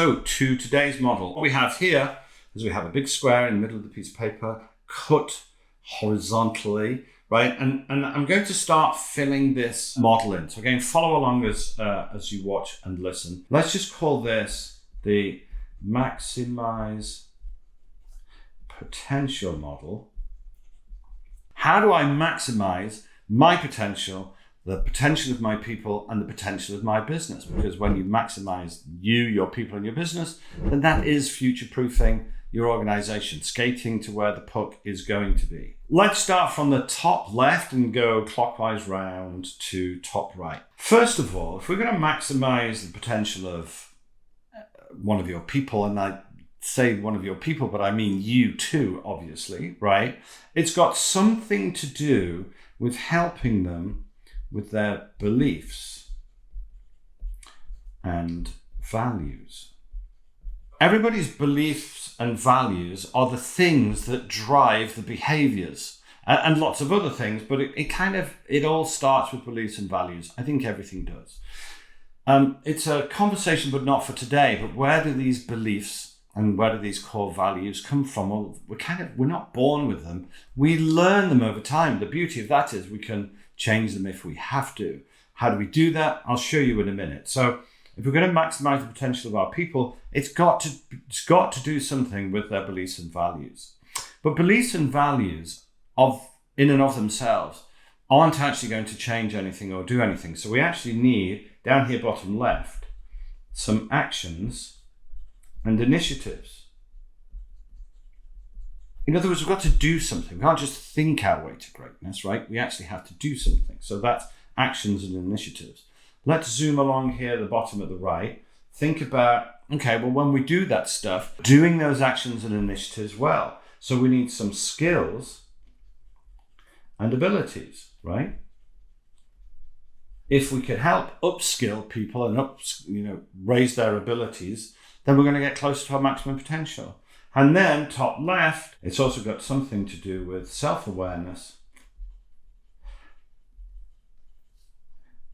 So to today's model, what we have here is we have a big square in the middle of the piece of paper, cut horizontally, right? And I'm going to start filling this model in. So again, follow along as you watch and listen. Let's just call this the Maximise potential model. How do I maximize my potential, the potential of my people, and the potential of my business? Because when you maximize you, your people, and your business, then that is future-proofing your organization, skating to where the puck is going to be. Let's start from the top left and go clockwise round to top right. First of all, if we're going to maximize the potential of one of your people, and I say one of your people, but I mean you too, obviously, right? It's got something to do with helping them with their beliefs and values. Everybody's beliefs and values are the things that drive the behaviors and lots of other things, but it all starts with beliefs and values. I think everything does. It's a conversation, but not for today, but where do these beliefs and where do these core values come from? Well, we're not born with them. We learn them over time. The beauty of that is we can change them if we have to. How do we do that? I'll show you in a minute. So if we're going to maximize the potential of our people, it's got to do something with their beliefs and values. But beliefs and values in and of themselves aren't actually going to change anything or do anything. So we actually need, down here bottom left, some actions and initiatives. In other words, we've got to do something. We can't just think our way to greatness, right? We actually have to do something. So that's actions and initiatives. Let's zoom along here, the bottom at the right. Think about, okay, well, when we do that stuff, doing those actions and initiatives well. So we need some skills and abilities, right? If we could help upskill people and raise their abilities, then we're going to get closer to our maximum potential. And then top left, it's also got something to do with self-awareness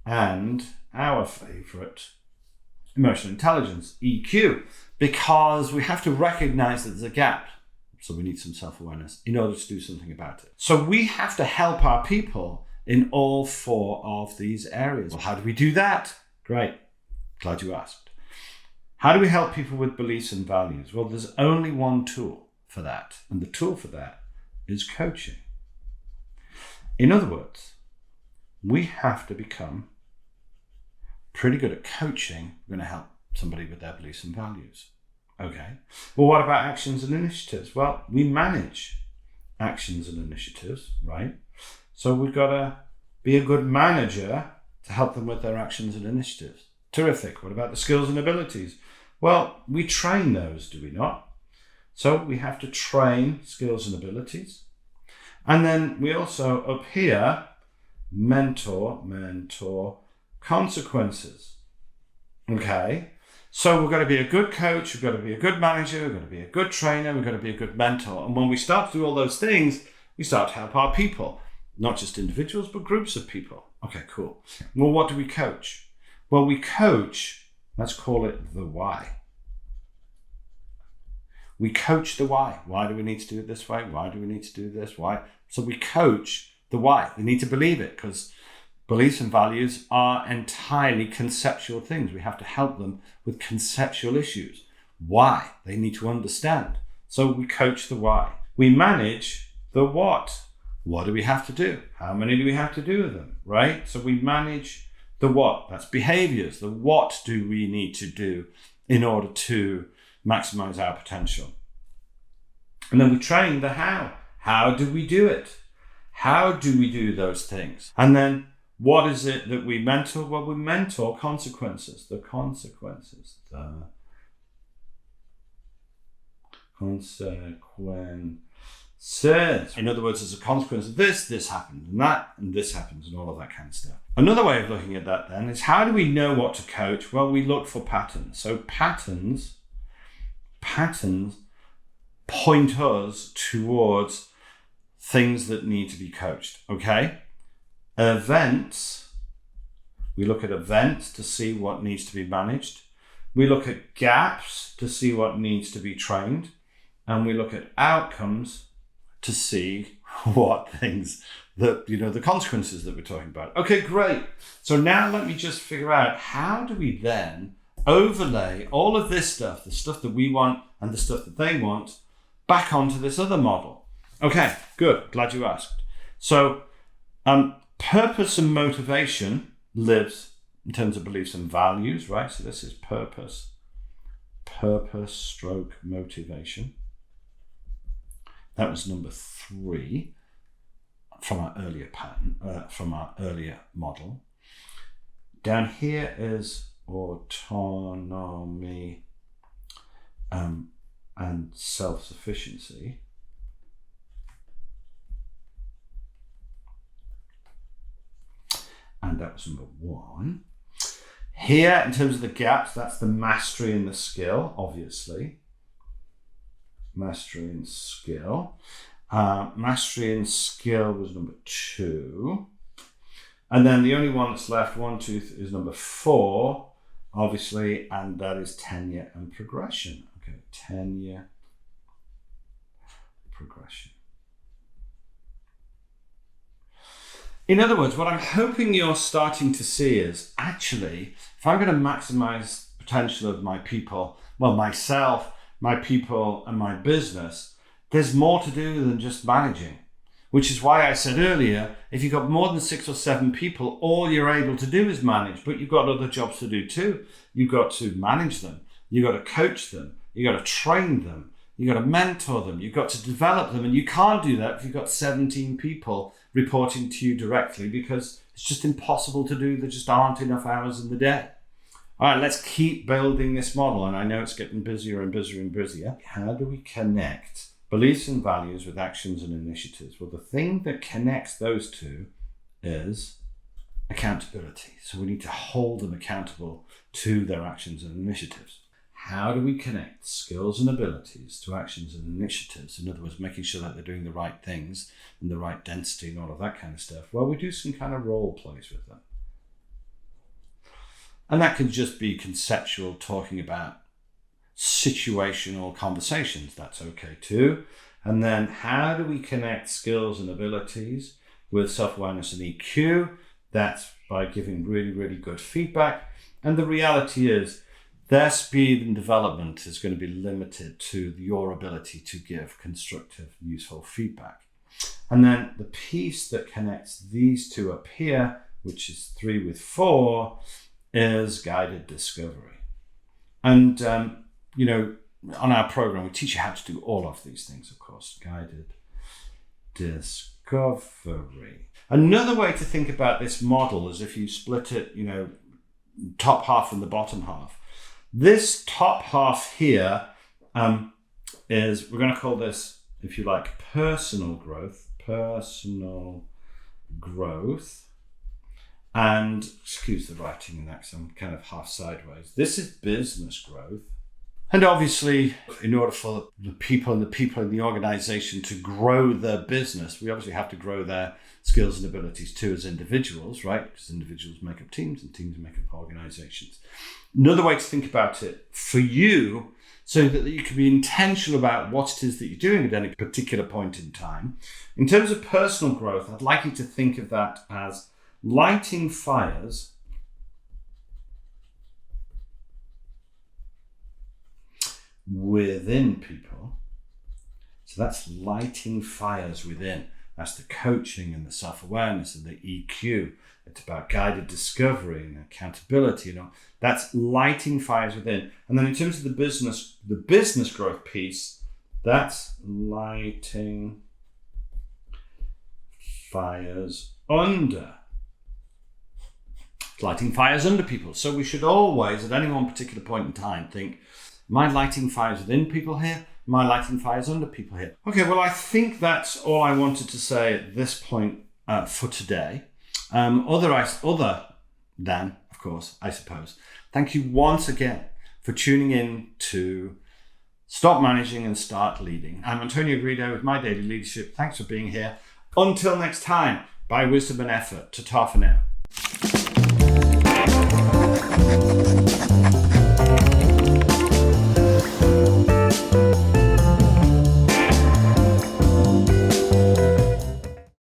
and our favorite, emotional intelligence, EQ, because we have to recognize that there's a gap. So we need some self-awareness in order to do something about it. So we have to help our people in all four of these areas. Well, how do we do that? Great. Glad you asked. How do we help people with beliefs and values? Well, there's only one tool for that. And the tool for that is coaching. In other words, we have to become pretty good at coaching. We're going to help somebody with their beliefs and values. Okay. Well, what about actions and initiatives? Well, we manage actions and initiatives, right? So we've got to be a good manager to help them with their actions and initiatives. Terrific. What about the skills and abilities? Well, we train those, do we not? So we have to train skills and abilities. And then we also, up here, mentor consequences. Okay? So we've got to be a good coach, we've got to be a good manager, we've got to be a good trainer, we've got to be a good mentor. And when we start to do all those things, we start to help our people. Not just individuals, but groups of people. Okay, cool. Well, what do we coach? Well, we coach, let's call it the why. We coach the why. Why do we need to do it this way? Why do we need to do this? Why? So we coach the why. They need to believe it because beliefs and values are entirely conceptual things. We have to help them with conceptual issues. Why? They need to understand. So we coach the why. We manage the what. What do we have to do? How many do we have to do of them, right? So we manage the what. That's behaviors. The what do we need to do in order to maximize our potential? And then we train the how. How do we do it? How do we do those things? And then what is it that we mentor? Well, we mentor consequences. The consequences. The consequences. In other words, as a consequence of this happens, and that, and this happens, and all of that kind of stuff. Another way of looking at that then is how do we know what to coach? Well, we look for patterns. So patterns point us towards things that need to be coached, okay? Events, we look at events to see what needs to be managed. We look at gaps to see what needs to be trained. And we look at outcomes to see what things that, the consequences that we're talking about. Okay, great. So now let me just figure out, how do we then overlay all of this stuff, the stuff that we want and the stuff that they want, back onto this other model? Okay, good. Glad you asked. So purpose and motivation lives in terms of beliefs and values, right? So this is purpose stroke motivation. That was number 3 from our earlier pattern, from our earlier model. Down here is autonomy and self-sufficiency. And that was number 1. Here, in terms of the gaps, that's the mastery and the skill, obviously. Mastery and skill. Mastery and skill was number 2. And then the only one that's left, 1, 2, is number 4, obviously, and that is tenure and progression. Okay, tenure, progression. In other words, what I'm hoping you're starting to see is, actually, if I'm going to maximize the potential of my people, well, myself, my people, and my business, there's more to do than just managing. Which is why I said earlier, if you've got more than 6 or 7 people, all you're able to do is manage, but you've got other jobs to do too. You've got to manage them. You've got to coach them. You've got to train them. You've got to mentor them. You've got to develop them. And you can't do that if you've got 17 people reporting to you directly, because it's just impossible to do. There just aren't enough hours in the day. All right, let's keep building this model. And I know it's getting busier and busier and busier. How do we connect beliefs and values with actions and initiatives? Well, the thing that connects those two is accountability. So we need to hold them accountable to their actions and initiatives. How do we connect skills and abilities to actions and initiatives? In other words, making sure that they're doing the right things and the right density and all of that kind of stuff. Well, we do some kind of role plays with them. And that can just be conceptual, talking about situational conversations. That's okay too. And then how do we connect skills and abilities with self-awareness and EQ? That's by giving really, really good feedback. And the reality is their speed and development is going to be limited to your ability to give constructive, useful feedback. And then the piece that connects these two up here, which is 3 with 4, is guided discovery. And on our program, we teach you how to do all of these things, of course. Guided discovery. Another way to think about this model is if you split it, top half and the bottom half. This top half here is, we're going to call this, if you like, personal growth. And, excuse the writing in that because I'm kind of half sideways. This is business growth. And obviously, in order for the people in the organization to grow their business, we obviously have to grow their skills and abilities too as individuals, right? Because individuals make up teams and teams make up organizations. Another way to think about it for you, so that you can be intentional about what it is that you're doing at any particular point in time. In terms of personal growth, I'd like you to think of that as lighting fires within people. So that's lighting fires within. That's the coaching and the self-awareness and the EQ. It's about guided discovery and accountability. That's lighting fires within. And then in terms of the business growth piece, that's lighting fires under. Lighting fires under people. So we should always, at any one particular point in time, think, am I lighting fires within people here? Am I lighting fires under people here? Okay, well, I think that's all I wanted to say at this point for today. Other than, of course, I suppose, thank you once again for tuning in to Stop Managing and Start Leading. I'm Antonio Greedo with My Daily Leadership. Thanks for being here. Until next time, by wisdom and effort, ta-ta for now.